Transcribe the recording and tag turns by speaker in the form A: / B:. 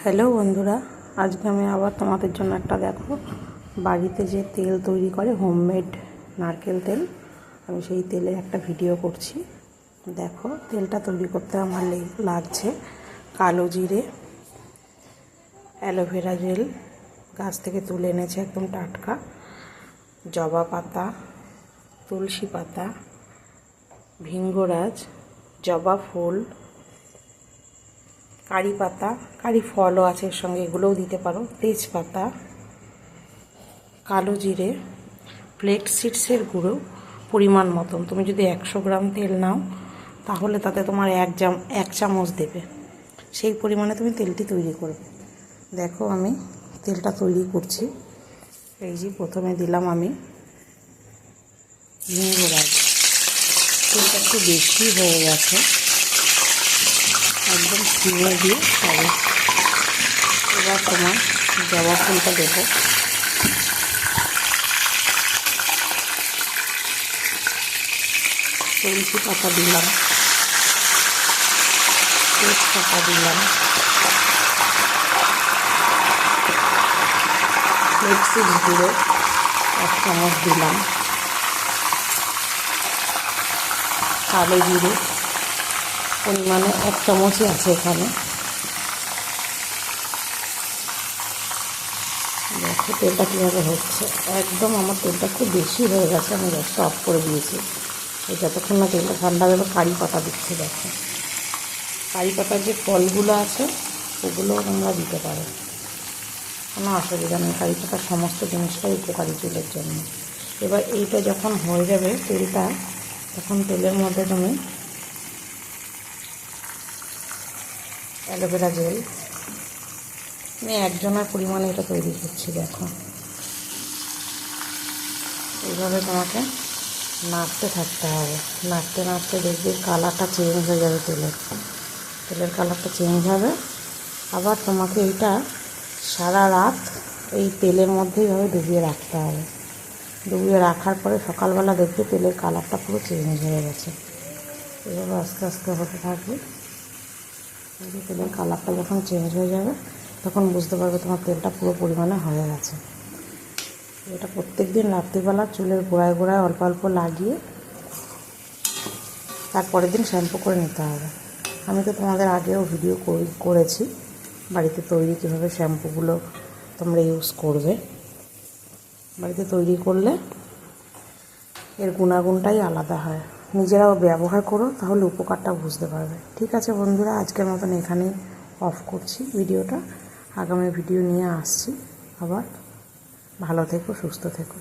A: Hello বন্ধুরা, আজকে আমি আবার তোমাদের জন্য একটা দেখো বাড়িতে যে তেল তৈরি করে হোমমেড নারকেল তেল, আমি সেই তেলের একটা ভিডিও করছি। দেখো তেলটা তৈরি করতে আমার লাগছে কালো জিরে, অ্যালোভেরা জেল গাছ থেকে তুলে এনেছে একদম টাটকা, জবা পাতা, তুলসী পাতা, ভিঙ্গরাজ, জবা ফুল, কারি পাতা, কারি ফলও আছে এর সঙ্গে, এগুলোও দিতে পারো, তেজপাতা, কালো জিরে, ফ্লেক্স সিডসের গুঁড়ো পরিমাণ মতন। তুমি যদি 100 গ্রাম তেল নাও তাহলে তাতে তোমার 1 চামচ দেবে, সেই পরিমাণে তুমি তেলটি তৈরি করবে। দেখো আমি তেলটা তৈরি করছি। এই যে প্রথমে দিলাম আমি ভিঙ্গরাজ, তেলটা একটু বেশি হয়ে গেছে, একদম সিমে দিয়ে হবে। এবার তোমার জবা ফুলটা দেবো, তুলসী পাতা দিলাম, তেজপাতা দিলাম, ফ্লেক্স সিডস গুঁড়ো 1 চামচ দিলাম, কালো জিরে পরিমাণে 1 চামচই আছে এখানে। দেখো তেলটা কীভাবে হচ্ছে, একদম আমার তেলটা খুব বেশি হয়ে গেছে, আমি গ্যাসটা অফ করে দিয়েছি। এই যতক্ষণ না তেলটা ঠান্ডা হবে কারি পাতা দিচ্ছে। দেখো কারি পাতার যে ফলগুলো আছে ওগুলো তোমরা দিতে পারো, কোনো অসুবিধা নেই। কারি পাতার সমস্ত জিনিসটাই উপকারী চুলের জন্য। এবার এইটা যখন হয়ে যাবে তেলটা, তখন তেলের মধ্যে তুমি অ্যালোভেরা জেল, আমি একজনের পরিমাণে এটা তৈরি করছি। দেখো এইভাবে তোমাকে নাড়তে থাকতে হবে, নাড়তে নাড়তে দেখবে কালারটা চেঞ্জ হয়ে যাবে, তেলের কালারটা চেঞ্জ হবে। আবার তোমাকে এইটা সারা রাত এই তেলের মধ্যেই এইভাবে ডুবিয়ে রাখতে হবে। ডুবিয়ে রাখার পরে সকালবেলা দেখবে তেলের কালারটা পুরো চেঞ্জ হয়ে গেছে। এভাবে আস্তে আস্তে হতে থাকবে। তেলের কালারটা যখন চেঞ্জ হয়ে যাবে তখন বুঝতে পারবে তোমার তেলটা পুরো পরিমাণে হয়ে গেছে। এটা প্রত্যেক দিন রাত্রিবেলা চুলের গোড়ায় গোড়ায় অল্প অল্প লাগিয়ে তারপরের দিন শ্যাম্পু করে নিতে হবে। আমি তো তোমাদের আগেও ভিডিও করেছি বাড়িতে তৈরি কীভাবে শ্যাম্পুগুলো তোমরা ইউজ করবে। বাড়িতে তৈরি করলে এর গুণাগুণটাই আলাদা হয়। নিজেরাও ব্যবহার করো, তাহলে উপকারটা বুঝতে পারবে। ঠিক আছে বন্ধুরা, আজকের মতন এখানেই অফ করছি ভিডিওটা। আগামী ভিডিও নিয়ে আসছি আবার। ভালো থেকো, সুস্থ থেকো।